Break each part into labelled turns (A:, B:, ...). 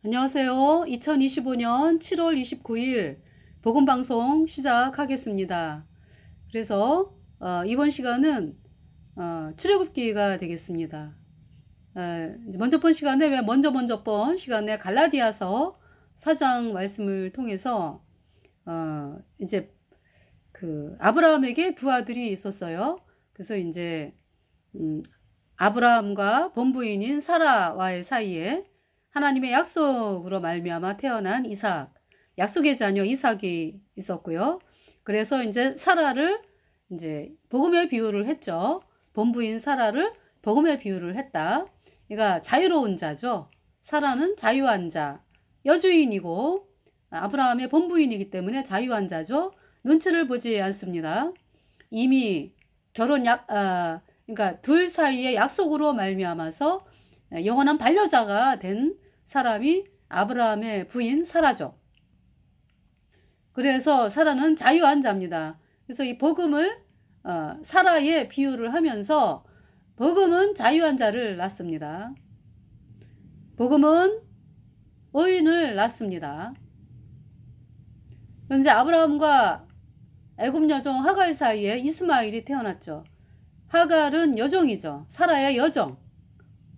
A: 안녕하세요. 2025년 7월 29일 복음방송 시작하겠습니다. 그래서 이번 시간은 출애굽기가 되겠습니다. 이제 먼저 본 시간에 먼저 본 시간에 갈라디아서 4장 말씀을 통해서 이제 그 아브라함에게 두 아들이 있었어요. 그래서 이제 아브라함과 본부인인 사라와의 사이에 하나님의 약속으로 말미암아 태어난 이삭, 약속의 자녀 이삭이 있었고요. 그래서 이제 사라를 이제 복음의 비유를 했죠. 본부인 사라를 복음의 비유를 했다. 그러니까 자유로운 자죠. 사라는 자유한 자, 여주인이고 아브라함의 본부인이기 때문에 자유한 자죠. 눈치를 보지 않습니다. 이미 그러니까 둘 사이의 약속으로 말미암아서 영원한 반려자가 된 사람이 아브라함의 부인 사라죠. 그래서 사라는 자유한 자입니다. 그래서 이 복음을 사라의 비유를 하면서 복음은 자유한 자를 낳습니다. 복음은 의인을 낳습니다. 현재 아브라함과 애굽 여종 하갈 사이에 이스마엘이 태어났죠. 하갈은 여종이죠. 사라의 여종.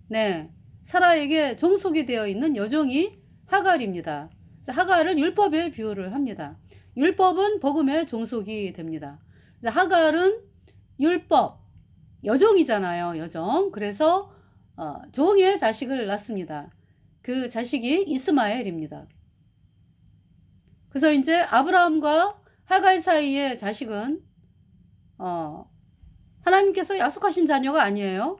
A: 네, 사라에게 종속이 되어 있는 여종이 하갈입니다. 하갈을 율법에 비유를 합니다. 율법은 복음의 종속이 됩니다. 하갈은 율법, 여종이잖아요. 여종. 그래서 종의 자식을 낳습니다. 그 자식이 이스마엘입니다. 그래서 이제 아브라함과 하갈 사이의 자식은 하나님께서 약속하신 자녀가 아니에요.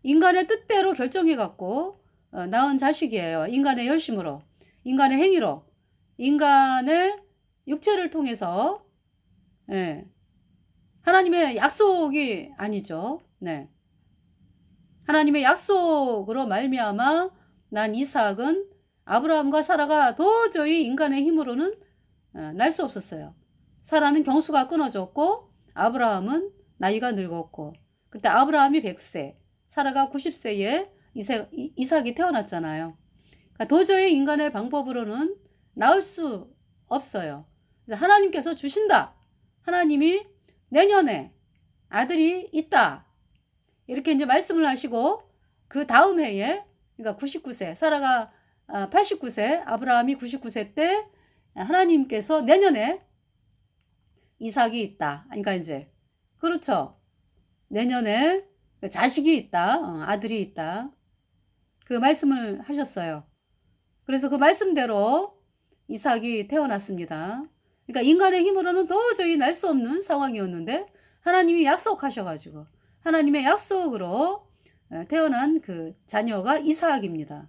A: 인간의 뜻대로 결정해갖고 낳은 자식이에요. 인간의 열심으로, 인간의 행위로, 인간의 육체를 통해서. 하나님의 약속이 아니죠. 네. 하나님의 약속으로 말미암아 난 이삭은 아브라함과 사라가 도저히 인간의 힘으로는 날 수 없었어요. 사라는 경수가 끊어졌고 아브라함은 나이가 늙었고, 그때 아브라함이 100세, 사라가 90세에 이삭이 태어났잖아요. 그러니까 도저히 인간의 방법으로는 낳을 수 없어요. 하나님께서 주신다. 하나님이 내년에 아들이 있다. 이렇게 이제 말씀을 하시고, 그 다음 해에, 그러니까 99세, 사라가 89세, 아브라함이 99세 때 하나님께서 내년에 이삭이 있다. 그러니까 이제 그렇죠. 내년에 자식이 있다. 아들이 있다. 그 말씀을 하셨어요. 그래서 그 말씀대로 이삭이 태어났습니다. 그러니까 인간의 힘으로는 도저히 날 수 없는 상황이었는데 하나님이 약속하셔가지고 하나님의 약속으로 태어난 그 자녀가 이삭입니다.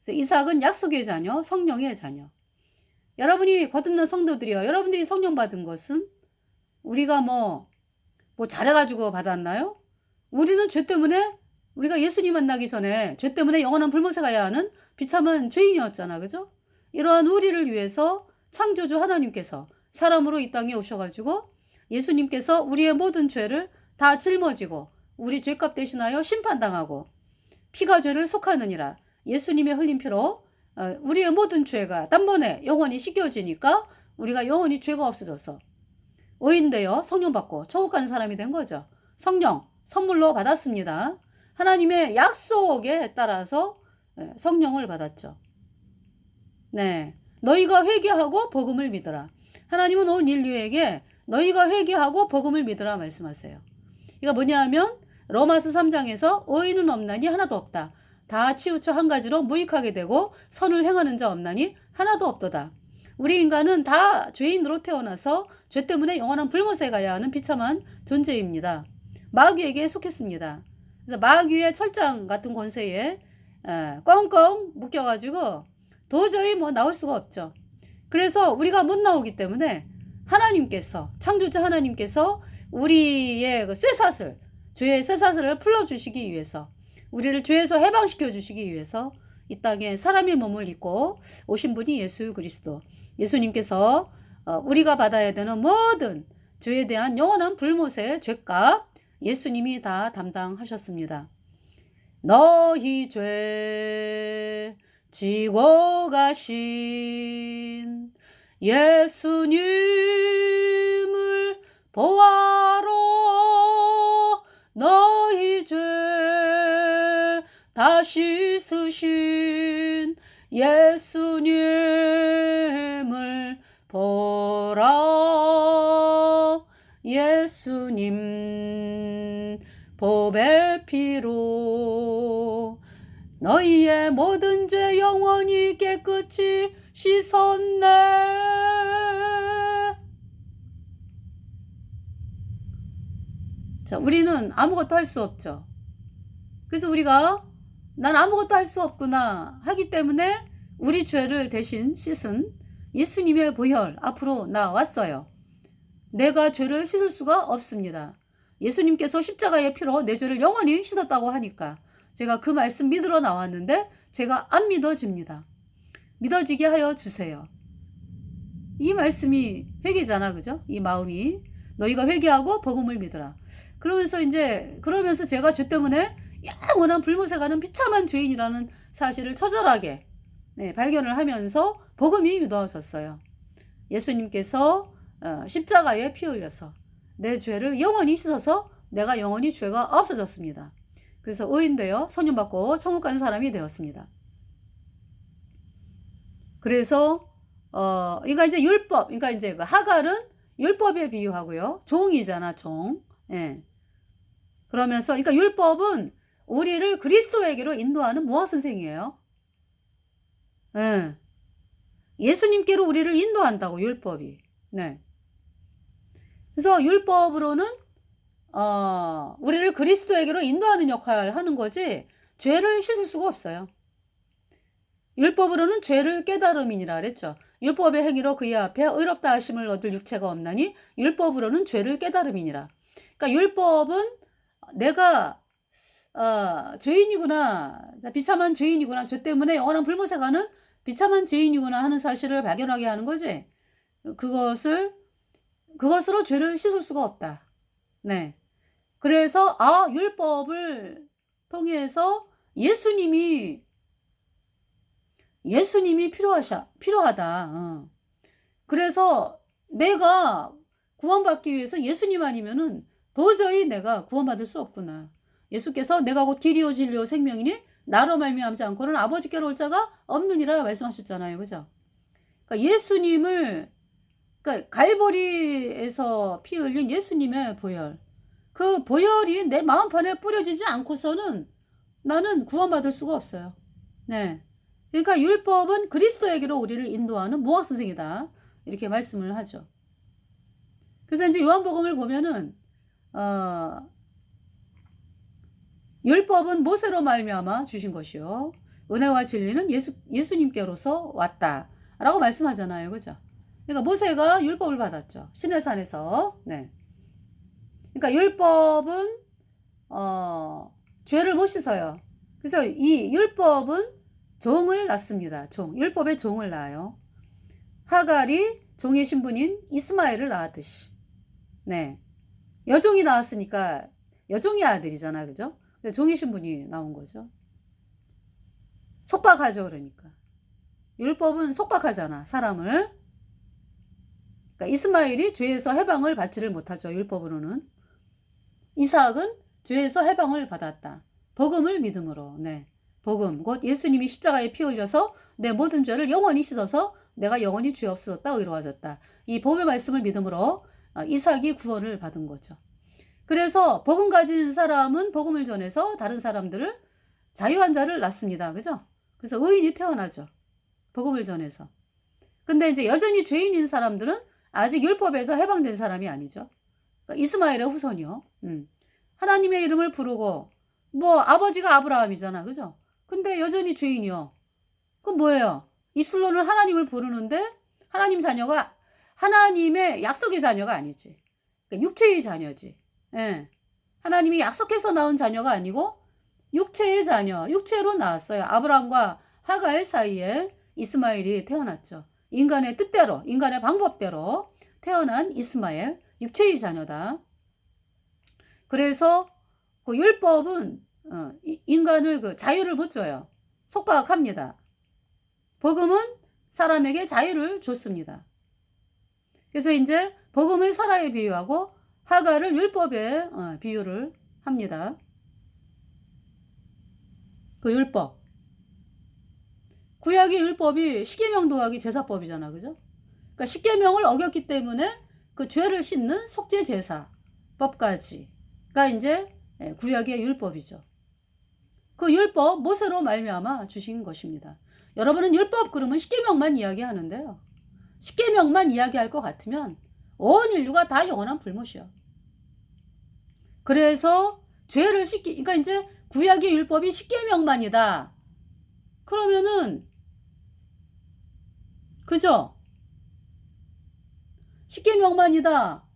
A: 그래서 이삭은 약속의 자녀, 성령의 자녀. 여러분이 거듭난 성도들이요. 여러분들이 성령 받은 것은 우리가 뭐 잘해가지고 받았나요? 우리는 죄 때문에, 우리가 예수님 만나기 전에 죄 때문에 영원한 불못에 가야 하는 비참한 죄인이었잖아. 그죠? 이러한 우리를 위해서 창조주 하나님께서 사람으로 이 땅에 오셔가지고 예수님께서 우리의 모든 죄를 다 짊어지고 우리 죄값 대신하여 심판당하고 피가 죄를 속하느니라. 예수님의 흘린 피로 우리의 모든 죄가 단번에 영원히 씻겨지니까 우리가 영원히 죄가 없어졌어. 의인되어 성령 받고 천국 가는 사람이 된 거죠. 성령 선물로 받았습니다. 하나님의 약속에 따라서 성령을 받았죠. 네, 너희가 회개하고 복음을 믿어라. 하나님은 온 인류에게 너희가 회개하고 복음을 믿어라 말씀하세요. 이거 뭐냐 하면 로마서 3장에서 의인은 없나니 하나도 없다. 다 치우쳐 한 가지로 무익하게 되고 선을 행하는 자 없나니 하나도 없도다. 우리 인간은 다 죄인으로 태어나서 죄 때문에 영원한 불못에 가야 하는 비참한 존재입니다. 마귀에게 속했습니다. 그래서 마귀의 철장 같은 권세에 꽁꽁 묶여가지고 도저히 나올 수가 없죠. 그래서 우리가 못 나오기 때문에 하나님께서, 창조자 하나님께서 우리의 그 쇠사슬, 죄의 쇠사슬을 풀어주시기 위해서, 우리를 죄에서 해방시켜 주시기 위해서 이 땅에 사람의 몸을 입고 오신 분이 예수 그리스도. 예수님께서 우리가 받아야 되는 모든 죄에 대한 영원한 불못의 죄값 예수님이 다 담당하셨습니다. 너희 죄 지고 가신 예수님을 보아로 너희 죄 다 씻으신 예수님을 보라. 예수님 보배 피로 너희의 모든 죄 영원히 깨끗이 씻었네. 자, 우리는 아무것도 할 수 없죠. 그래서 우리가 난 아무것도 할 수 없구나 하기 때문에 우리 죄를 대신 씻은 예수님의 보혈 앞으로 나왔어요. 내가 죄를 씻을 수가 없습니다. 예수님께서 십자가의 피로 내 죄를 영원히 씻었다고 하니까 제가 그 말씀 믿으러 나왔는데 제가 안 믿어집니다. 믿어지게 하여 주세요. 이 말씀이 회개잖아, 그죠? 이 마음이 너희가 회개하고 복음을 믿으라. 그러면서 제가 죄 때문에 영원한 불못에 가는 비참한 죄인이라는 사실을 처절하게 발견을 하면서 복음이 믿어졌어요. 예수님께서 십자가에 피 흘려서 내 죄를 영원히 씻어서 내가 영원히 죄가 없어졌습니다. 그래서 의인되어 선용받고 천국 가는 사람이 되었습니다. 그래서 그러니까 이제 율법, 그러니까 이제 그 하갈은 율법에 비유하고요. 종이잖아, 종. 예. 그러면서 그러니까 율법은 우리를 그리스도에게로 인도하는 모학 선생이에요. 예. 예수님께로 우리를 인도한다고 율법이. 네. 그래서 율법으로는 우리를 그리스도에게로 인도하는 역할을 하는 거지 죄를 씻을 수가 없어요. 율법으로는 죄를 깨달음이니라 그랬죠. 율법의 행위로 그의 앞에 의롭다 하심을 얻을 육체가 없나니 율법으로는 죄를 깨달음이니라. 그러니까 율법은 내가 죄인이구나, 비참한 죄인이구나, 죄 때문에 영원한 불못에 가는 비참한 죄인이구나 하는 사실을 발견하게 하는 거지. 그것으로 죄를 씻을 수가 없다. 네. 그래서 율법을 통해서 예수님이 필요하다. 그래서 내가 구원받기 위해서 예수님 아니면은 도저히 내가 구원받을 수 없구나. 예수께서 내가 곧 길이요 진리요 생명이니 나로 말미암지 않고는 아버지께로 올 자가 없느니라 말씀하셨잖아요. 그죠? 그러니까 그러니까 갈보리에서 피 흘린 예수님의 보혈. 그 보혈이 내 마음판에 뿌려지지 않고서는 나는 구원받을 수가 없어요. 네. 그러니까 율법은 그리스도에게로 우리를 인도하는 모학 선생이다. 이렇게 말씀을 하죠. 그래서 이제 요한복음을 보면은 율법은 모세로 말미암아 주신 것이요 은혜와 진리는 예수님께로서 왔다라고 말씀하잖아요. 그죠? 그러니까 모세가 율법을 받았죠. 시내산에서. 네. 그러니까 율법은 죄를 못 씻어요. 그래서 이 율법은 종을 낳습니다. 율법의 종을 낳아요. 하갈이 종의 신분인 이스마엘을 낳았듯이. 네. 여종이 나왔으니까 여종의 아들이잖아. 그죠? 종의 신분이 나온 거죠. 속박하죠. 그러니까. 율법은 속박하잖아. 사람을. 그러니까 이스마엘이 죄에서 해방을 받지를 못하죠. 율법으로는. 이삭은 죄에서 해방을 받았다. 복음을 믿음으로. 네. 복음 곧 예수님이 십자가에 피 흘려서 내 모든 죄를 영원히 씻어서 내가 영원히 죄 없어졌다, 의로워졌다. 이 복음의 말씀을 믿음으로 이삭이 구원을 받은 거죠. 그래서 복음 가진 사람은 복음을 전해서 다른 사람들을 자유한 자를 낳습니다. 그죠? 그래서 의인이 태어나죠. 복음을 전해서. 근데 이제 여전히 죄인인 사람들은 아직 율법에서 해방된 사람이 아니죠. 그러니까 이스마엘의 후손이요. 하나님의 이름을 부르고 아버지가 아브라함이잖아. 그죠? 근데 여전히 죄인이요. 그럼 뭐예요? 입술로는 하나님을 부르는데 하나님의 약속의 자녀가 아니지. 그러니까 육체의 자녀지. 예. 하나님이 약속해서 나온 자녀가 아니고 육체의 자녀, 육체로 나왔어요. 아브라함과 하갈 사이에 이스마엘이 태어났죠. 인간의 뜻대로, 인간의 방법대로 태어난 이스마엘, 육체의 자녀다. 그래서 율법은 인간을 자유를 못 줘요. 속박합니다. 복음은 사람에게 자유를 줬습니다. 그래서 이제 복음을 사라에 비유하고 하갈을 율법에 비유를 합니다. 그 율법. 구약의 율법이 십계명 도하기 제사법이잖아. 그죠? 그러니까 십계명을 어겼기 때문에 그 죄를 씻는 속죄 제사법까지가 이제 구약의 율법이죠. 그 율법 모세로 말미암아 주신 것입니다. 여러분은 율법 그러면 십계명만 이야기하는데요. 십계명만 이야기할 것 같으면 온 인류가 다 영원한 불못이요. 그래서 죄를 그러니까 이제 구약의 율법이 십계명만이다. 그러면은 그죠? 십계명만이다.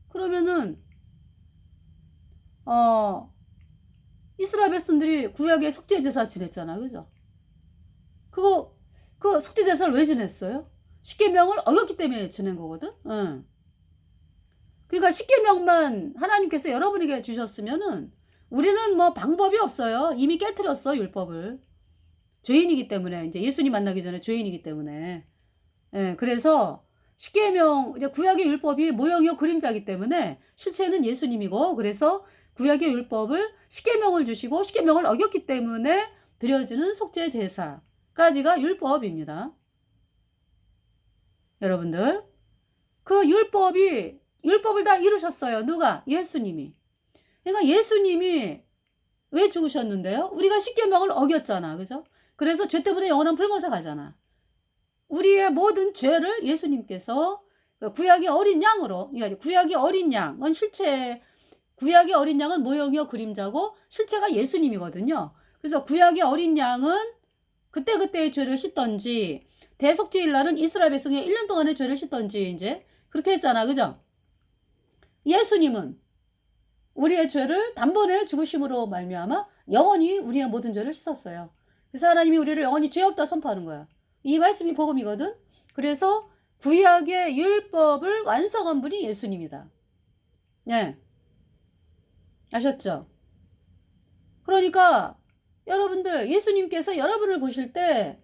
A: 그러면은 이스라엘 백성들이 구약의 속죄 제사 지냈잖아. 그죠? 그 속죄 제사를 왜 지냈어요? 십계명을 어겼기 때문에 지낸 거거든. 응. 그러니까 십계명만 하나님께서 여러분에게 주셨으면은 우리는 뭐 방법이 없어요. 이미 깨트렸어 율법을. 죄인이기 때문에 이제 예수님 만나기 전에 죄인이기 때문에. 예, 그래서 십계명 이제 구약의 율법이 모형이요 그림자이기 때문에 실체는 예수님이고 그래서 구약의 율법을 십계명을 주시고 십계명을 어겼기 때문에 드려지는 속죄 제사까지가 율법입니다. 여러분들 그 율법을 다 이루셨어요. 누가? 예수님이. 그러니까 예수님이 왜 죽으셨는데요? 우리가 십계명을 어겼잖아. 그죠? 그래서 죄 때문에 영원한 불못에 가잖아. 우리의 모든 죄를 예수님께서 구약의 어린 양으로, 그러니까 구약의 어린 양은 실체, 구약의 어린 양은 모형이요 그림자고 실체가 예수님이거든요. 그래서 구약의 어린 양은 그때그때의 죄를 씻던지 대속죄일 날은 이스라엘 백성의 1년 동안의 죄를 씻던지 이제 그렇게 했잖아. 그죠? 예수님은 우리의 죄를 단번에 죽으심으로 말미암아 영원히 우리의 모든 죄를 씻었어요. 그래서 하나님이 우리를 영원히 죄 없다 선포하는 거야. 이 말씀이 복음이거든. 그래서 구약의 율법을 완성한 분이 예수님이다. 네. 아셨죠? 그러니까 여러분들 예수님께서 여러분을 보실 때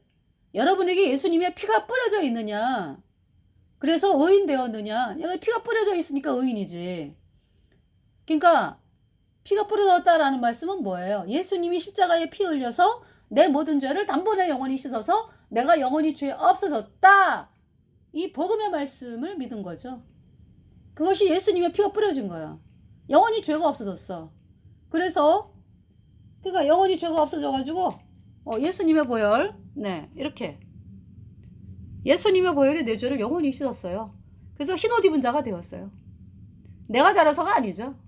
A: 여러분에게 예수님의 피가 뿌려져 있느냐, 그래서 의인 되었느냐. 여기 피가 뿌려져 있으니까 의인이지. 그러니까 피가 뿌려졌다라는 말씀은 뭐예요? 예수님이 십자가에 피 흘려서 내 모든 죄를 단번에 영원히 씻어서 내가 영원히 죄 없어졌다. 이 복음의 말씀을 믿은 거죠. 그것이 예수님의 피가 뿌려진 거야. 영원히 죄가 없어졌어. 그래서 그러니까 영원히 죄가 없어져가지고 예수님의 보혈, 네, 이렇게 예수님의 보혈이 내 죄를 영원히 씻었어요. 그래서 흰옷 입은 자가 되었어요. 내가 잘해서가 아니죠.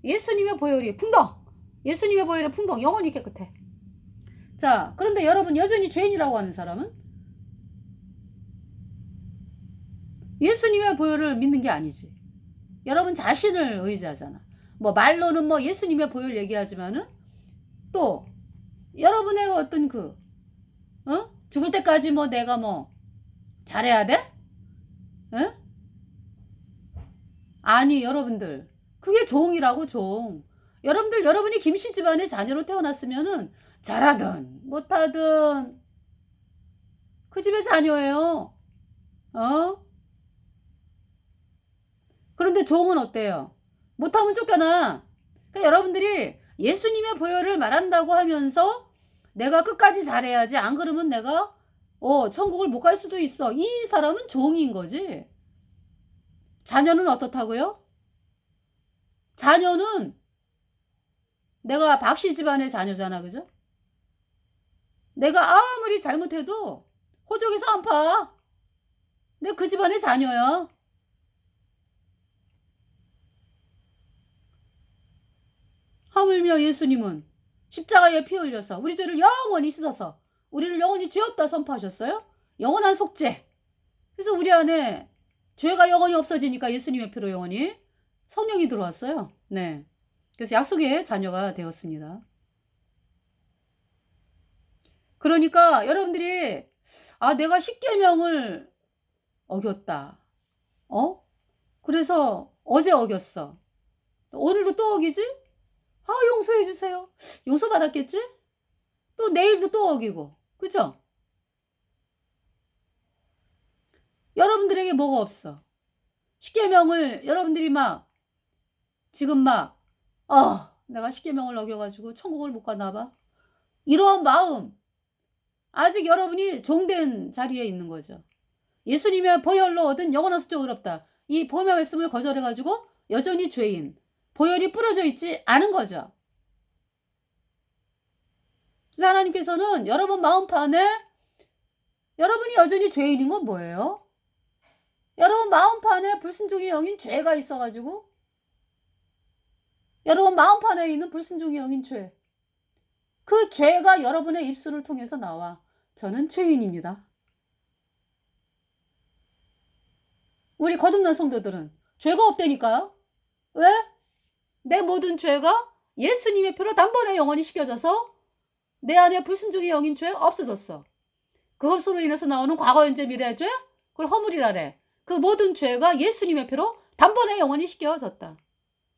A: 예수님의 보혈이 풍덩, 예수님의 보혈의 풍덩 영원히 깨끗해. 자, 그런데 여러분 여전히 죄인이라고 하는 사람은 예수님의 보혈을 믿는 게 아니지. 여러분 자신을 의지하잖아. 뭐 말로는 뭐 예수님의 보혈 얘기하지만은 또 여러분의 어떤 죽을 때까지 뭐 내가 뭐 잘해야 돼? 에? 아니 여러분들 그게 종이라고 종. 여러분이 김씨 집안의 자녀로 태어났으면은 잘하든 못하든 그 집의 자녀예요. 그런데 종은 어때요? 못하면 쫓겨나. 그러니까 여러분들이 예수님의 보혈을 말한다고 하면서 내가 끝까지 잘해야지 안 그러면 내가 천국을 못 갈 수도 있어. 이 사람은 종인 거지. 자녀는 어떻다고요? 자녀는 내가 박씨 집안의 자녀잖아. 그죠? 내가 아무리 잘못해도 호적에서 안 파. 내가 그 집안의 자녀야. 하물며 예수님은 십자가에 피 흘려서 우리 죄를 영원히 씻어서 우리를 영원히 죄 없다 선포하셨어요. 영원한 속죄. 그래서 우리 안에 죄가 영원히 없어지니까 예수님의 피로 영원히 성령이 들어왔어요. 네. 그래서 약속의 자녀가 되었습니다. 그러니까 여러분들이 내가 십계명을 어겼다. 그래서 어제 어겼어. 오늘도 또 어기지? 용서해 주세요. 용서받았겠지? 또 내일도 또 어기고. 그죠? 여러분들에게 뭐가 없어? 십계명을 여러분들이 막 지금 막 내가 십계명을 어겨 가지고 천국을 못 가나 봐. 이러한 마음 아직 여러분이 종된 자리에 있는 거죠. 예수님의 보혈로 얻은 영원한 수적 의롭다. 이 보혈 말씀을 거절해 가지고 여전히 죄인, 보혈이 뿌려져 있지 않은 거죠. 그래서 하나님께서는 여러분 마음판에 여러분이 여전히 죄인인 건 뭐예요? 여러분 마음판에 불순종의 영인 죄가 있어 가지고 여러분 마음판에 있는 불순종의 영인 죄. 그 죄가 여러분의 입술을 통해서 나와. 저는 죄인입니다. 우리 거듭난 성도들은 죄가 없다니까요. 왜? 내 모든 죄가 예수님의 피로 단번에 영원히 씻겨져서 내 안에 불순종의 영인 죄 없어졌어. 그것으로 인해서 나오는 과거, 현재, 미래의 죄? 그걸 허물이라래. 그 모든 죄가 예수님의 피로 단번에 영원히 씻겨졌다.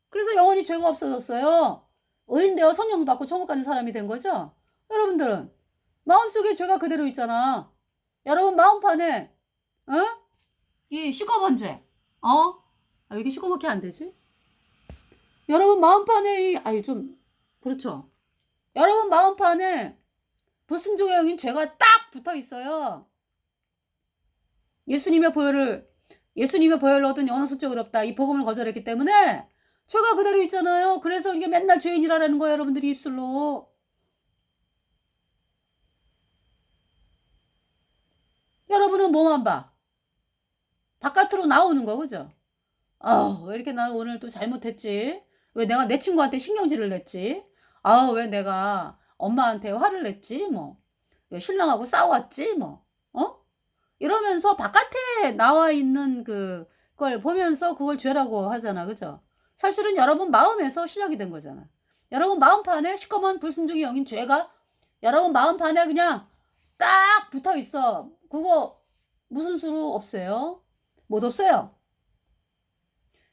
A: 그래서 영원히 죄가 없어졌어요. 의인되어 성령 받고 천국 가는 사람이 된 거죠. 여러분들은 마음속에 죄가 그대로 있잖아. 여러분 마음판에 이 시꺼먼 죄. 왜 이게 시꺼멓게 안 되지? 여러분 마음판에 그렇죠. 여러분 마음판에 불순종의 영인 죄가 딱 붙어 있어요. 예수님의 보혈로 얻은 영원한 수적 의롭다. 이 복음을 거절했기 때문에 죄가 그대로 있잖아요. 그래서 이게 맨날 죄인이라는 거예요. 여러분들이 입술로. 여러분은 뭐만 봐? 바깥으로 나오는 거, 그죠? 왜 이렇게 나 오늘 또 잘못했지? 왜 내가 내 친구한테 신경질을 냈지? 왜 내가 엄마한테 화를 냈지? 왜 신랑하고 싸웠지? 이러면서 바깥에 나와 있는 그걸 보면서 그걸 죄라고 하잖아. 그죠? 사실은 여러분 마음에서 시작이 된 거잖아. 여러분 마음판에 시꺼먼 불순종의 영인 죄가 여러분 마음판에 그냥 딱 붙어 있어. 그거 무슨 수로 없어요? 못 없어요.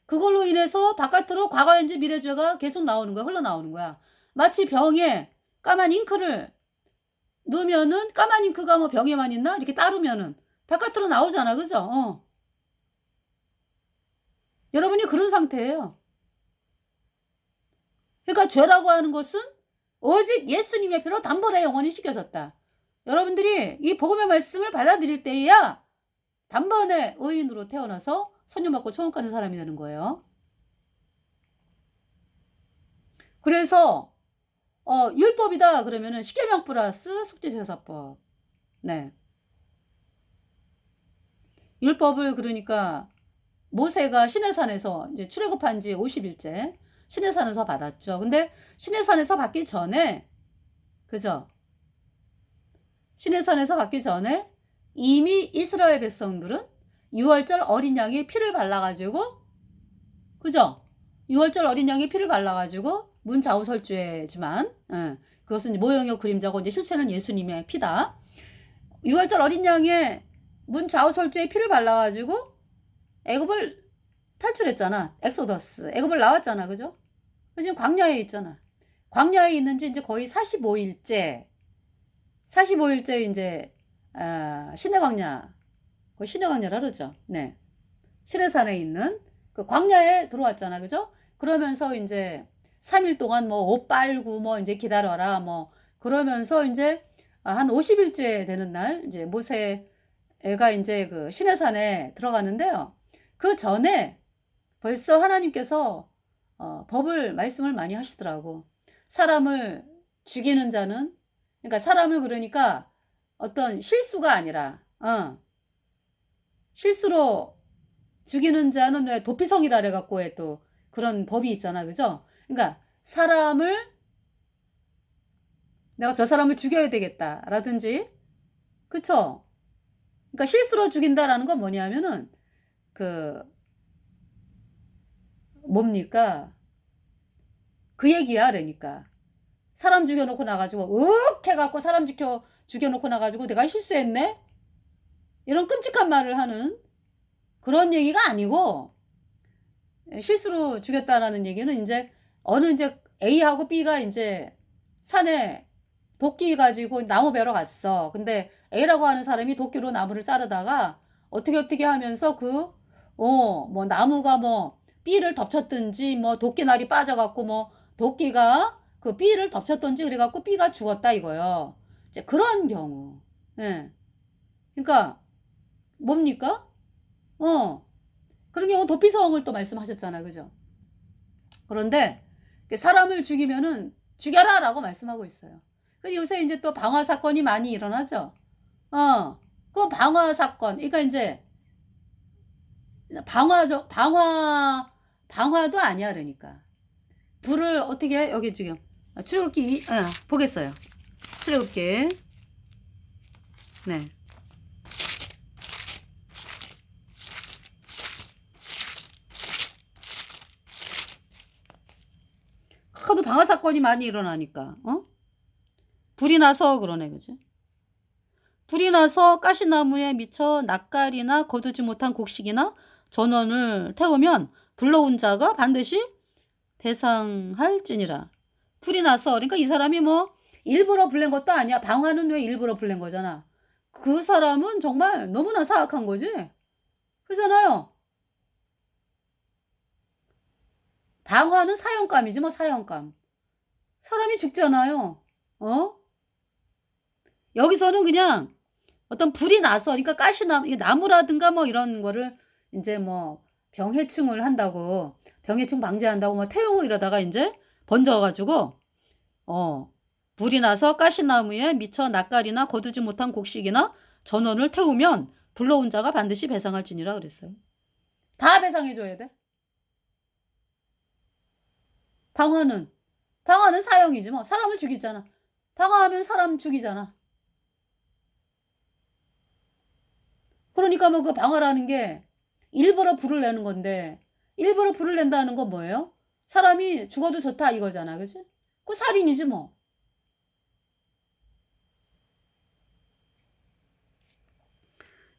A: 그걸로 인해서 바깥으로 과거, 현재, 미래 죄가 계속 나오는 거야. 흘러나오는 거야. 마치 병에 까만 잉크를 넣으면은 까만 잉크가 병에만 있나? 이렇게 따르면은 바깥으로 나오잖아. 그죠? 여러분이 그런 상태예요. 그러니까 죄라고 하는 것은 오직 예수님의 피로 단번에 영원히 씻겨졌다. 여러분들이 이 복음의 말씀을 받아들일 때에야 단번에 의인으로 태어나서 선녀받고 천국 가는 사람이 되는 거예요. 그래서 율법이다 그러면은 십계명 플러스 속죄제사법. 네. 율법을 그러니까 모세가 시내산에서 이제 출애굽한 지 50일째 시내산에서 받았죠. 근데 시내산에서 받기 전에 그죠? 시내산에서 받기 전에 이미 이스라엘 백성들은 6월절 어린 양의 피를 발라가지고 그죠? 6월절 어린 양의 피를 발라가지고 문좌우설죄지만 그것은 모형이요 그림자고 이제 실체는 예수님의 피다. 6월절 어린 양의 문좌우설죄의 피를 발라가지고 애굽을 탈출했잖아. 엑소더스. 애굽을 나왔잖아. 그죠? 지금 광야에 있잖아. 광야에 있는지 이제 거의 45일째 이제 시내 광야. 그 시내 광야라 그러죠. 네. 시내산에 있는 그 광야에 들어왔잖아. 그죠? 그러면서 이제 3일 동안 옷 빨고 이제 기다려라 그러면서 이제 한 50일째 되는 날 이제 모세가 이제 그 시내산에 들어가는데요. 그 전에 벌써 하나님께서 법을 말씀을 많이 하시더라고. 사람을 죽이는 자는 그러니까 사람을 그러니까 어떤 실수가 아니라 실수로 죽이는 자는 왜 도피성이라 그래갖고 또 그런 법이 있잖아. 그죠? 그러니까 사람을 내가 저 사람을 죽여야 되겠다 라든지 그쵸? 그러니까 실수로 죽인다라는 건 뭐냐면은 뭡니까? 그 얘기야. 그러니까 사람 죽여놓고 나가지고 해갖고 사람 죽여놓고 나가지고 내가 실수했네? 이런 끔찍한 말을 하는 그런 얘기가 아니고 실수로 죽였다라는 얘기는 이제 이제 A하고 B가 이제 산에 도끼 가지고 나무 베러 갔어. 근데 A라고 하는 사람이 도끼로 나무를 자르다가 어떻게 하면서 뭐 나무가 뭐 삐를 덮쳤든지 뭐 도끼날이 빠져갖고 뭐 도끼가 그 삐를 덮쳤든지 그래갖고 삐가 죽었다 이거요. 이제 그런 경우. 예. 그러니까 뭡니까? 그런 경우 도피성을 또 말씀하셨잖아요. 그죠? 그런데 사람을 죽이면은 죽여라라고 말씀하고 있어요. 근데 요새 이제 또 방화 사건이 많이 일어나죠. 그 방화 사건. 그러니까 이제 방화도 아니야 그러니까. 불을 어떻게 여기 지금 출애굽기 보겠어요. 출애굽기 네. 하도 방화 사건이 많이 일어나니까 불이 나서 그러네 그죠? 불이 나서 가시나무에 미쳐 낯갈이나 거두지 못한 곡식이나 전원을 태우면 불러온 자가 반드시 배상할지니라. 불이 나서 그러니까 이 사람이 뭐 일부러 불낸 것도 아니야. 방화는 왜 일부러 불낸 거잖아. 그 사람은 정말 너무나 사악한 거지. 그렇잖아요. 방화는 사형감이지 뭐 사형감. 사람이 죽잖아요. 여기서는 그냥 어떤 불이 나서 그러니까 가시나무 나무라든가 뭐 이런 거를 이제 뭐 병해충을 한다고 병해충 방지한다고 뭐 태우고 이러다가 이제 번져가지고 불이 나서 가시나무에 미쳐 낯갈이나 거두지 못한 곡식이나 전원을 태우면 불러온 자가 반드시 배상할지니라 그랬어요. 다 배상해줘야 돼. 방화는 사형이지 뭐 사람을 죽이잖아. 방화하면 사람 죽이잖아. 그러니까 뭐 그 방화라는 게 일부러 불을 내는 건데 일부러 불을 낸다는 건 뭐예요? 사람이 죽어도 좋다 이거잖아. 그치? 그 살인이지 뭐.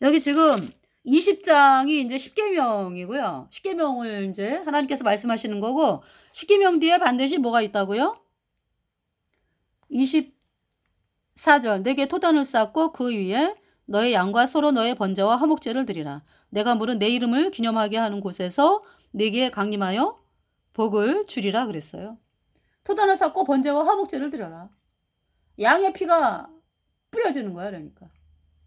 A: 여기 지금 20장이 이제 10계명이고요. 10계명을 이제 하나님께서 말씀하시는 거고 10계명 뒤에 반드시 뭐가 있다고요? 24절 내게 토단을 쌓고 그 위에 너의 양과 서로 너의 번제와 화목제를 드리라. 내가 물은 내 이름을 기념하게 하는 곳에서 내게 강림하여 복을 주리라 그랬어요. 토단을 쌓고 번제와 화목제를 드려라. 양의 피가 뿌려지는 거야 그러니까.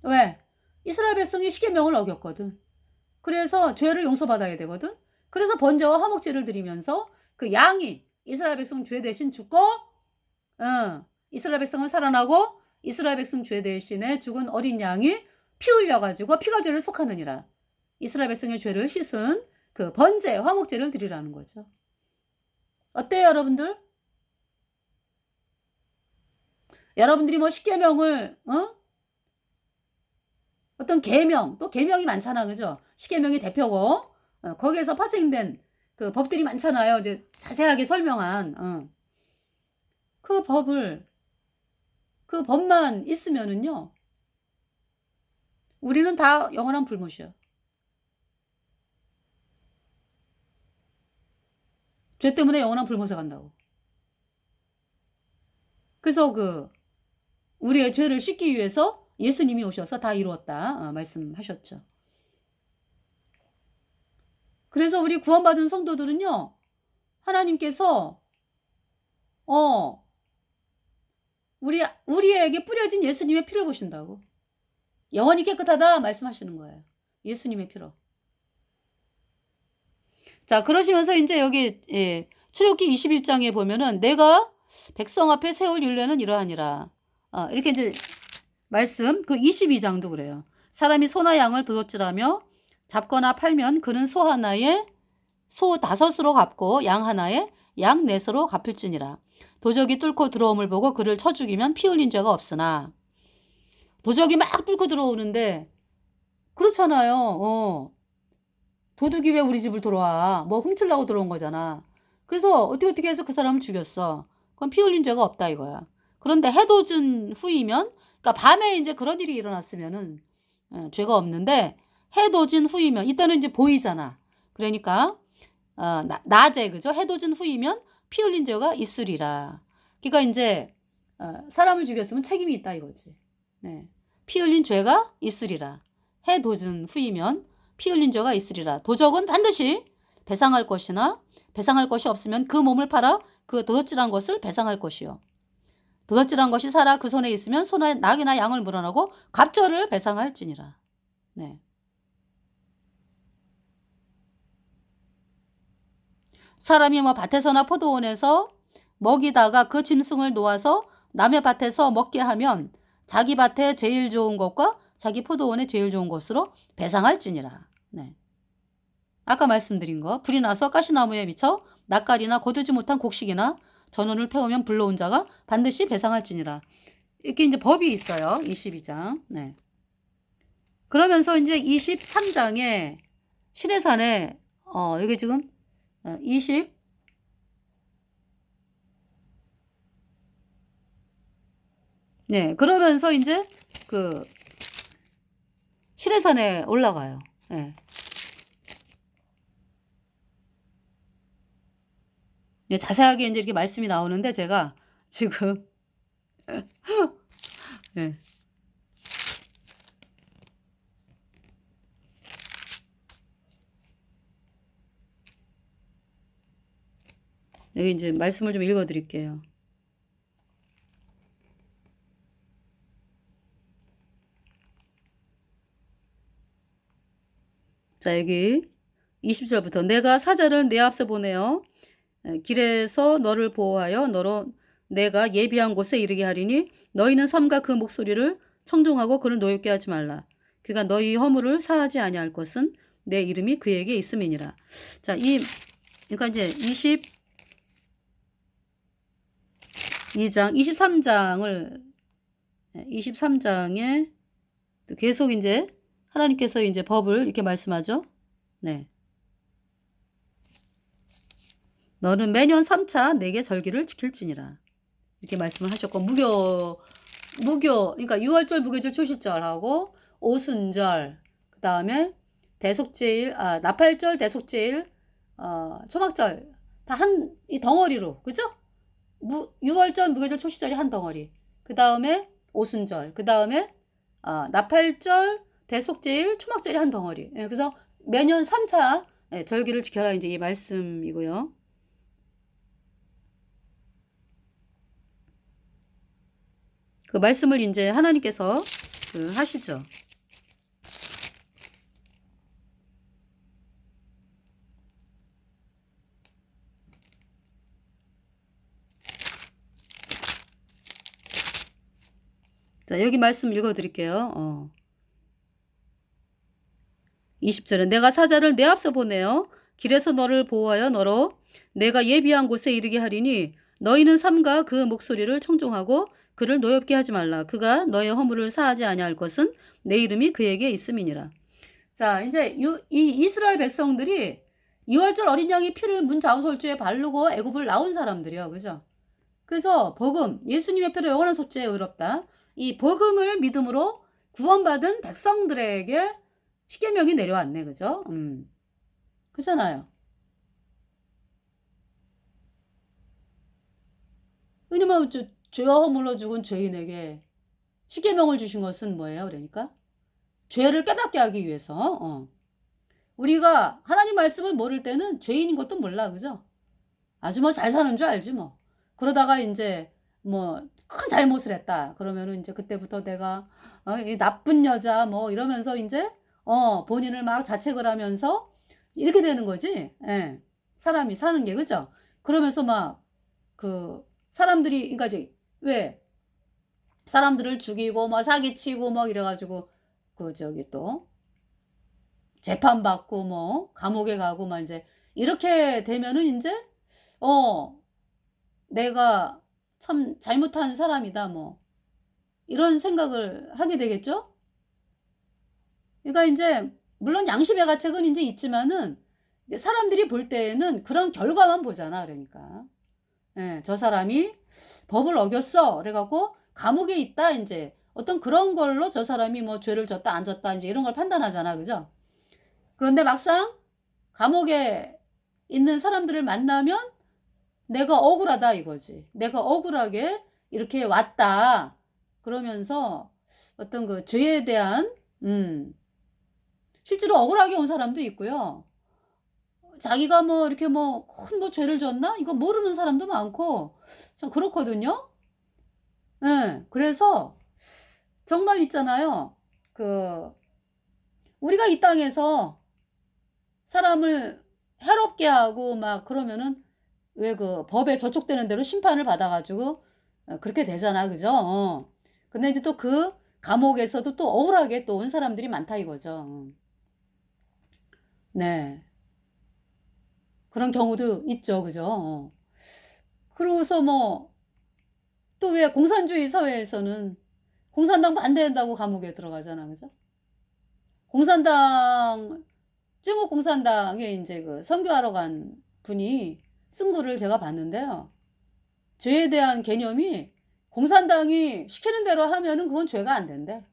A: 왜? 이스라엘 백성이 십계명을 어겼거든. 그래서 죄를 용서받아야 되거든. 그래서 번제와 화목제를 드리면서 그 양이 이스라엘 백성 죄 대신 죽고 이스라엘 백성은 살아나고 이스라엘 백성 죄 대신에 죽은 어린 양이 피 흘려가지고 피가 죄를 속하느니라. 이스라엘 백성의 죄를 씻은 그 번제 화목제를 드리라는 거죠. 어때요 여러분들? 여러분들이 뭐 십계명을 어떤 계명 또 계명이 많잖아 그죠? 십계명이 대표고 거기에서 파생된 그 법들이 많잖아요. 이제 자세하게 설명한 그 법만 있으면은요 우리는 다 영원한 불못이야. 죄 때문에 영원한 불못에 간다고. 그래서 우리의 죄를 씻기 위해서 예수님이 오셔서 다 이루었다 말씀하셨죠. 그래서 우리 구원받은 성도들은요 하나님께서 우리에게 뿌려진 예수님의 피를 보신다고. 영원히 깨끗하다 말씀하시는 거예요. 예수님의 피로. 자 그러시면서 이제 여기 출애굽기 21장에 보면은 내가 백성 앞에 세울 율례는 이러하니라. 이렇게 이제 말씀 그 22장도 그래요. 사람이 소나 양을 도둑질하며 잡거나 팔면 그는 소 하나에 소 5으로 갚고 양 하나에 양 4으로 갚을지니라. 도적이 뚫고 들어옴을 보고 그를 쳐 죽이면 피 흘린 죄가 없으나 도적이 막 뚫고 들어오는데 그렇잖아요. 도둑이 왜 우리 집을 들어와? 뭐 훔치려고 들어온 거잖아. 그래서 어떻게 해서 그 사람을 죽였어. 그건 피 흘린 죄가 없다 이거야. 그런데 해돋은 후이면 그러니까 밤에 이제 그런 일이 일어났으면은 죄가 없는데 해돋은 후이면 이때는 이제 보이잖아. 그러니까 낮에 그죠? 해돋은 후이면 피 흘린 죄가 있으리라. 그러니까 이제 사람을 죽였으면 책임이 있다 이거지. 네. 피 흘린 죄가 있으리라. 해 도진 후이면 피 흘린 죄가 있으리라. 도적은 반드시 배상할 것이나 배상할 것이 없으면 그 몸을 팔아 그 도둑질한 것을 배상할 것이요. 도둑질한 것이 살아 그 손에 있으면 소나 낙이나 양을 물어나고 갑절을 배상할지니라. 네. 사람이 뭐 밭에서나 포도원에서 먹이다가 그 짐승을 놓아서 남의 밭에서 먹게 하면 자기 밭에 제일 좋은 것과 자기 포도원에 제일 좋은 것으로 배상할지니라. 네. 아까 말씀드린 거, 불이 나서 가시나무에 미쳐 낯가리나 거두지 못한 곡식이나 전원을 태우면 불러온 자가 반드시 배상할지니라. 이렇게 이제 법이 있어요. 22장. 네. 그러면서 이제 23장에 시내산에 여기 지금 20 네, 그러면서 이제 그 시내산에 올라가요. 네. 네, 자세하게 이제 이렇게 말씀이 나오는데 제가 지금 네. 여기 이제 말씀을 좀 읽어 드릴게요. 자, 여기 20절부터 내가 사자를 내 앞서 보내어 길에서 너를 보호하여 너로 내가 예비한 곳에 이르게 하리니 너희는 삼가 그 목소리를 청종하고 그를 노엽게 하지 말라. 그가 너희 허물을 사하지 아니할 것은 내 이름이 그에게 있음이니라. 자, 그러니까 이제 22장, 23장에 계속 이제 하나님께서 이제 법을 이렇게 말씀하죠. 네. 너는 매년 3차 내게 절기를 지킬지니라. 이렇게 말씀을 하셨고, 그러니까 6월절, 무교절, 초실절하고 오순절, 그 다음에 대속제일, 나팔절, 대속제일, 초막절 다 이 덩어리로, 그죠? 6월절, 무교절, 초실절이 한 덩어리. 그 다음에 오순절, 그 다음에 나팔절, 대속제일, 초막절이 한 덩어리. 예, 그래서 매년 3차 절기를 지켜라 이제 이 말씀이고요. 그 말씀을 이제 하나님께서 하시죠. 자, 여기 말씀 읽어 드릴게요. 20절에 내가 사자를 내 앞서 보내어 길에서 너를 보호하여 너로 내가 예비한 곳에 이르게 하리니 너희는 삼가 그 목소리를 청종하고 그를 노엽게 하지 말라. 그가 너의 허물을 사하지 아니할 것은 내 이름이 그에게 있음이니라. 자, 이제 이 이스라엘 백성들이 6월절 어린 양의 피를 문 좌우설주에 바르고 애굽을 나온 사람들이요. 그죠? 그래서 복음, 예수님의 피로 영원한 속죄에 의롭다. 이 복음을 믿음으로 구원받은 백성들에게 십계명이 내려왔네. 그죠? 그잖아요. 왜냐면 죄와 허물로 죽은 죄인에게 십계명을 주신 것은 뭐예요? 그러니까 죄를 깨닫게 하기 위해서. 우리가 하나님 말씀을 모를 때는 죄인인 것도 몰라. 그죠? 아주 뭐 잘 사는 줄 알지 뭐. 그러다가 이제 뭐 큰 잘못을 했다. 그러면은 이제 그때부터 내가 이 나쁜 여자 뭐 이러면서 이제 본인을 막 자책을 하면서 이렇게 되는 거지. 예. 사람이 사는 게 그죠? 그러면서 막 그 사람들이 그러니까 이제 왜 사람들을 죽이고 뭐 사기치고 뭐 이래가지고 또 재판받고 뭐 감옥에 가고 막 이제 이렇게 되면은 이제 내가 참 잘못한 사람이다 뭐 이런 생각을 하게 되겠죠. 그러니까 이제 물론 양심의 가책은 이제 있지만은 사람들이 볼 때에는 그런 결과만 보잖아. 그러니까 저 사람이 법을 어겼어 그래갖고 감옥에 있다 이제 어떤 그런 걸로 저 사람이 뭐 죄를 졌다 안 졌다 이제 이런 걸 판단하잖아. 그죠? 그런데 막상 감옥에 있는 사람들을 만나면 내가 억울하다 이거지. 내가 억울하게 이렇게 왔다. 그러면서 어떤 그 죄에 대한 실제로 억울하게 온 사람도 있고요. 자기가 뭐 이렇게 뭐 큰 뭐 죄를 졌나? 이거 모르는 사람도 많고 참 그렇거든요. 예. 그래서 정말 있잖아요. 그 우리가 이 땅에서 사람을 해롭게 하고 막 그러면은 왜 그 법에 저촉되는 대로 심판을 받아 가지고 그렇게 되잖아. 그죠? 근데 이제 또 그 감옥에서도 또 억울하게 또 온 사람들이 많다 이거죠. 네. 그런 경우도 있죠. 그죠? 그러고서 뭐 또 왜 공산주의 사회에서는 공산당 반대한다고 감옥에 들어가잖아. 그죠? 공산당 중국 공산당에 인제 그 선교하러 간 분이 쓴 글을 제가 봤는데요. 죄에 대한 개념이 공산당이 시키는 대로 하면은 그건 죄가 안 된대.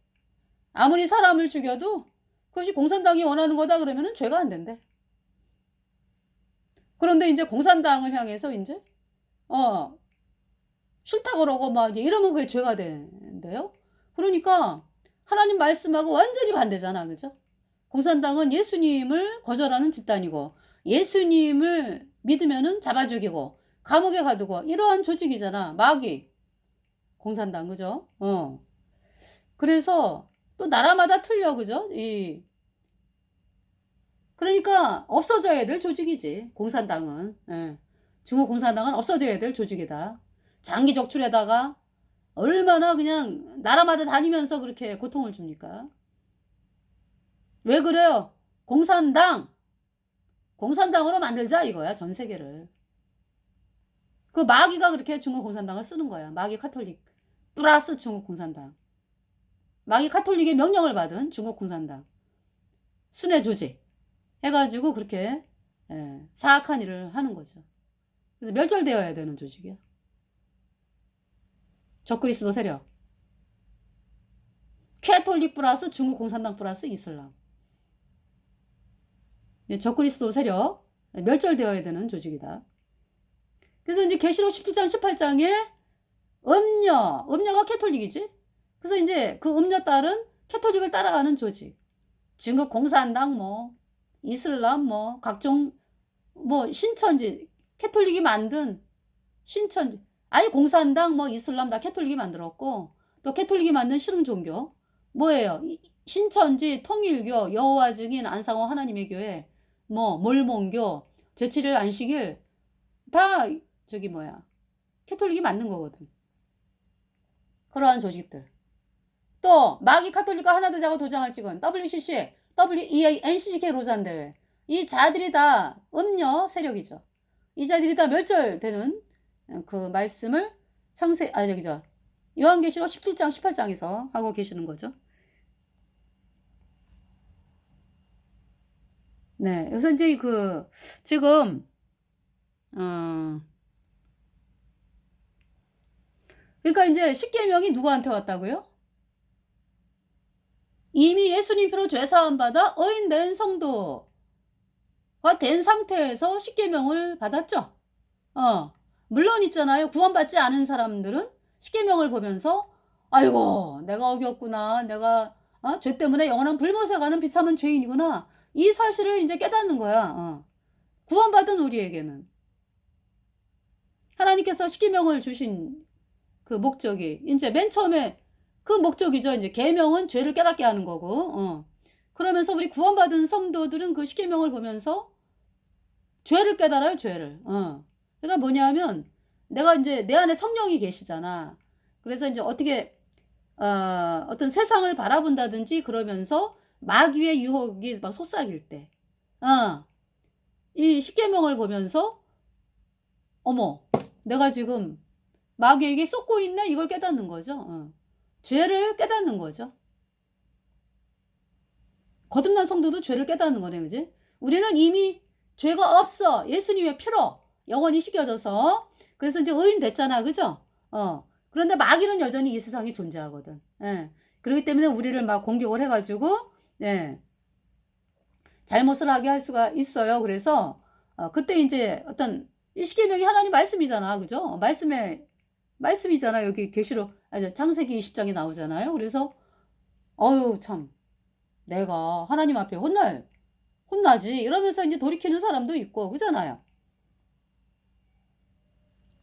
A: 아무리 사람을 죽여도 그것이 공산당이 원하는 거다 그러면은 죄가 안 된대. 그런데 인제 공산당을 향해서 인제 어 싫다 그러고 막 이제 이러면 그게 죄가 된대요. 그러니까 하나님 말씀하고 완전히 반대잖아. 그죠? 공산당은 예수님을 거절하는 집단이고 예수님을 믿으면은 잡아 죽이고 감옥에 가두고 이러한 조직이잖아. 마귀 공산당 그죠? 그래서 또 나라마다 틀려 그죠? 이 그러니까 없어져야 될 조직이지. 공산당은. 예. 중국 공산당은 없어져야 될 조직이다. 장기 적출에다가 얼마나 그냥 나라마다 다니면서 그렇게 고통을 줍니까? 왜 그래요? 공산당으로 만들자 이거야. 전 세계를. 그 마귀가 그렇게 중국 공산당을 쓰는 거야. 마귀 카톨릭 플러스 중국 공산당. 마귀 카톨릭의 명령을 받은 중국 공산당. 순회 조직 해가지고 그렇게 사악한 일을 하는 거죠. 그래서 멸절되어야 되는 조직이야. 적그리스도 세력. 캐톨릭 플러스 중국 공산당 플러스 이슬람. 적그리스도 세력 멸절되어야 되는 조직이다. 그래서 이제 계시록 17장 18장에 음녀가 캐톨릭이지. 그래서 이제 그 음녀 딸은 캐톨릭을 따라가는 조직. 중국 공산당 뭐 이슬람 뭐 각종 뭐 신천지 캐톨릭이 만든 신천지 아예 공산당 뭐 이슬람 다 캐톨릭이 만들었고 또 캐톨릭이 만든 실흥 종교 뭐예요? 신천지 통일교 여호와 증인 안상호 하나님의 교회 뭐 몰몬교 제7일 안식일 다 저기 뭐야 캐톨릭이 만든 거거든. 그러한 조직들. 또 마귀 카톨릭과 하나 되자고 도장을 찍은 WCC, WEA, NCCK 로잔 대회. 이 자들이 다 음녀 세력이죠. 이 자들이 다 멸절되는 그 말씀을 요한계시록 17장 18장에서 하고 계시는 거죠. 네. 그래서 이제 지금 그러니까 이제 십계명이 누구한테 왔다고요? 이미 예수님 피로 죄사함 받아 의인된 성도가 된 상태에서 십계명을 받았죠. 물론 있잖아요. 구원받지 않은 사람들은 십계명을 보면서 아이고 내가 어겼구나. 내가 죄 때문에 영원한 불못에 가는 비참한 죄인이구나. 이 사실을 이제 깨닫는 거야. 구원받은 우리에게는 하나님께서 십계명을 주신 그 목적이 이제 맨 처음에 그 목적이죠. 이제 계명은 죄를 깨닫게 하는 거고. 그러면서 우리 구원받은 성도들은 그 십계명을 보면서 죄를 깨달아요. 죄를. 그러니까 뭐냐면 내가 이제 내 안에 성령이 계시잖아. 그래서 이제 어떻게 어떤 세상을 바라본다든지 그러면서 마귀의 유혹이 막 속삭일 때, 이 십계명을 보면서 어머, 내가 지금 마귀에게 쏟고 있네 이걸 깨닫는 거죠. 죄를 깨닫는 거죠. 거듭난 성도도 죄를 깨닫는 거네, 그지? 우리는 이미 죄가 없어. 예수님의 피로 영원히 씻겨져서 그래서 이제 의인 됐잖아, 그죠? 그런데 마귀는 여전히 이 세상에 존재하거든. 그렇기 때문에 우리를 막 공격을 해가지고 잘못을 하게 할 수가 있어요. 그래서 그때 이제 어떤 이 십계명이 하나님 말씀이잖아, 그죠? 말씀이잖아. 여기 계시록 창세기 20장에 나오잖아요. 그래서 어유 참 내가 하나님 앞에 혼나지 이러면서 이제 돌이키는 사람도 있고 그잖아요.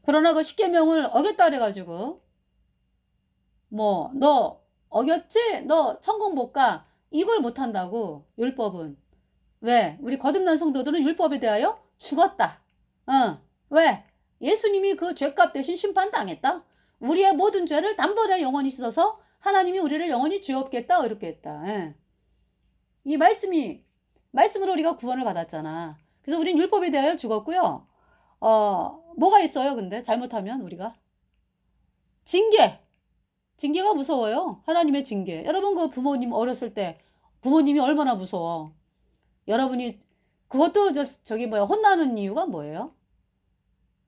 A: 그러나 그 십계명을 어겼다 그래가지고 뭐 너 어겼지? 너 천국 못 가. 이걸 못한다고 율법은. 왜? 우리 거듭난 성도들은 율법에 대하여 죽었다. 왜? 예수님이 그 죄값 대신 심판당했다. 우리의 모든 죄를 단번에 영원히 씻어서 하나님이 우리를 영원히 죄 없겠다 어렵겠다. 예. 이 말씀으로 우리가 구원을 받았잖아. 그래서 우린 율법에 대하여 죽었고요. 뭐가 있어요 근데 잘못하면 우리가? 징계가 무서워요. 하나님의 징계. 여러분 그 부모님 어렸을 때 부모님이 얼마나 무서워. 여러분이 그것도 저기 뭐야 혼나는 이유가 뭐예요?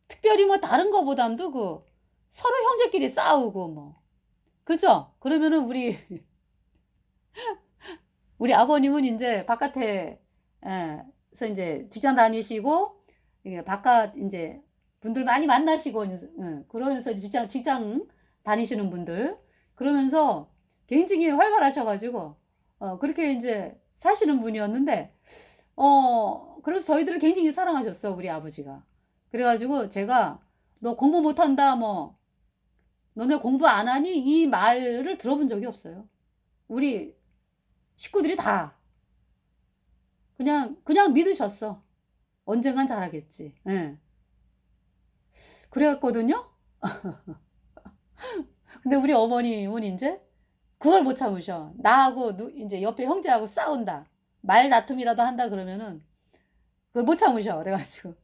A: 특별히 뭐 다른 거보담도 그 서로 형제끼리 싸우고 뭐 그죠? 그러면은 우리 아버님은 이제 바깥에 서 이제 직장 다니시고 이게 바깥 이제 분들 많이 만나시고 그러면서 직장 다니시는 분들 그러면서 굉장히 활발하셔가지고 그렇게 이제 사시는 분이었는데 그래서 저희들을 굉장히 사랑하셨어 우리 아버지가. 그래가지고 제가 너 공부 못한다 뭐 너네 공부 안 하니 이 말을 들어본 적이 없어요. 우리 식구들이 다 그냥 믿으셨어. 언젠간 잘하겠지. 예. 그랬거든요. 근데 우리 어머님은 이제 그걸 못 참으셔. 나하고 이제 옆에 형제하고 싸운다. 말 다툼이라도 한다 그러면은 그걸 못 참으셔. 그래가지고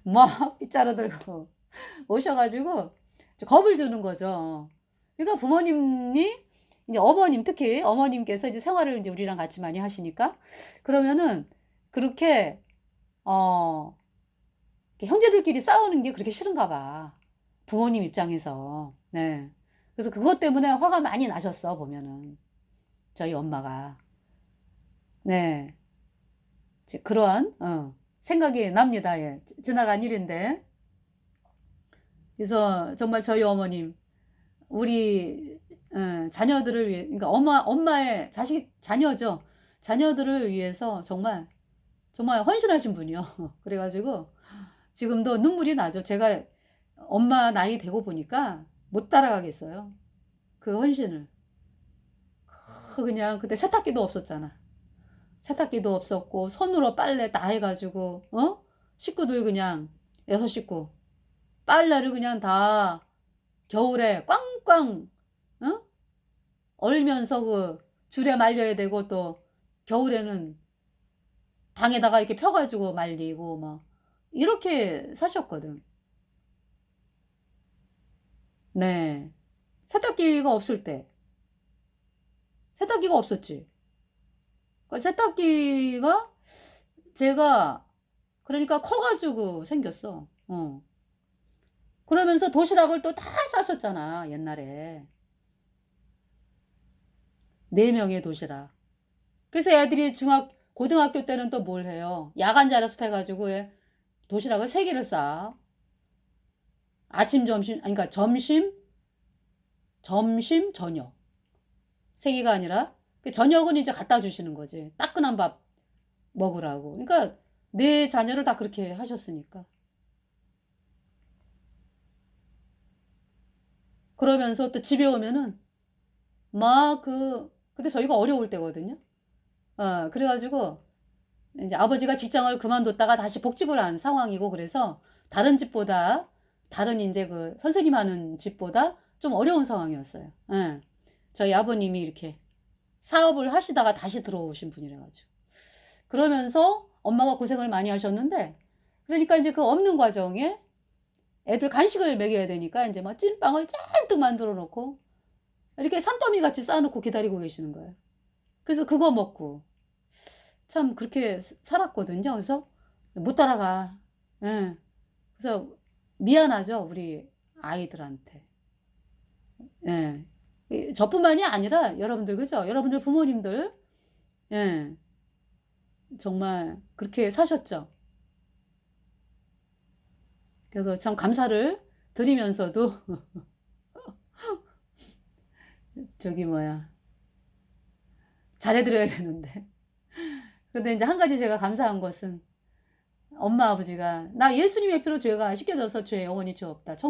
A: 막 빗자루 들고 오셔가지고 겁을 주는 거죠. 그러니까 부모님이 이제 어머님 특히 어머님께서 이제 생활을 이제 우리랑 같이 많이 하시니까 그러면은 그렇게 형제들끼리 싸우는 게 그렇게 싫은가 봐. 부모님 입장에서. 네. 그래서 그것 때문에 화가 많이 나셨어 보면은 저희 엄마가. 네. 그러한 생각이 납니다. 예. 지나간 일인데. 그래서 정말 저희 어머님 우리 자녀들을 위해 그러니까 엄마의 자녀죠. 자녀들을 위해서 정말 헌신하신 분이요. 그래가지고 지금도 눈물이 나죠. 제가 엄마 나이 되고 보니까 못 따라가겠어요. 그 헌신을. 그냥 그때 세탁기도 없었잖아. 세탁기도 없었고 손으로 빨래 다 해가지고 식구들 그냥 6식구 빨래를 그냥 다 겨울에 꽝꽝 얼면서 그 줄에 말려야 되고 또 겨울에는 방에다가 이렇게 펴가지고 말리고 막 이렇게 사셨거든. 네. 세탁기가 없을 때 세탁기가 없었지. 그 세탁기가 제가 그러니까 커가지고 생겼어. 그러면서 도시락을 또 다 싸셨잖아 옛날에 4명의 도시락. 그래서 애들이 고등학교 때는 또 뭘 해요? 야간 자습해가지고 도시락을 3개를 싸. 아침, 점심, 아니, 그러니까 점심, 저녁. 3개가 아니라 그 저녁은 이제 갖다 주시는 거지. 따끈한 밥 먹으라고. 그러니까 내 자녀를 다 그렇게 하셨으니까. 그러면서 또 집에 오면은 막 그때 저희가 어려울 때거든요. 그래가지고 이제 아버지가 직장을 그만뒀다가 다시 복직을 한 상황이고 그래서 다른 집보다 다른 이제 그 선생님 하는 집보다 좀 어려운 상황이었어요. 예. 저희 아버님이 이렇게 사업을 하시다가 다시 들어오신 분이라가지고 그러면서 엄마가 고생을 많이 하셨는데 그러니까 이제 그 없는 과정에 애들 간식을 먹여야 되니까 이제 막 찐빵을 잔뜩 만들어 놓고 이렇게 산더미 같이 쌓아놓고 기다리고 계시는 거예요. 그래서 그거 먹고 참 그렇게 살았거든요. 그래서 못 따라가. 예. 그래서 미안하죠, 우리 아이들한테. 예. 저뿐만이 아니라 여러분들 그죠? 여러분들 부모님들 예. 정말 그렇게 사셨죠. 그래서 참 감사를 드리면서도 저기 뭐야 잘해드려야 되는데. 근데 이제 한 가지 제가 감사한 것은 엄마 아버지가 나 예수님의 피로 죄가 씻겨져서 죄 영원히 죄 없다.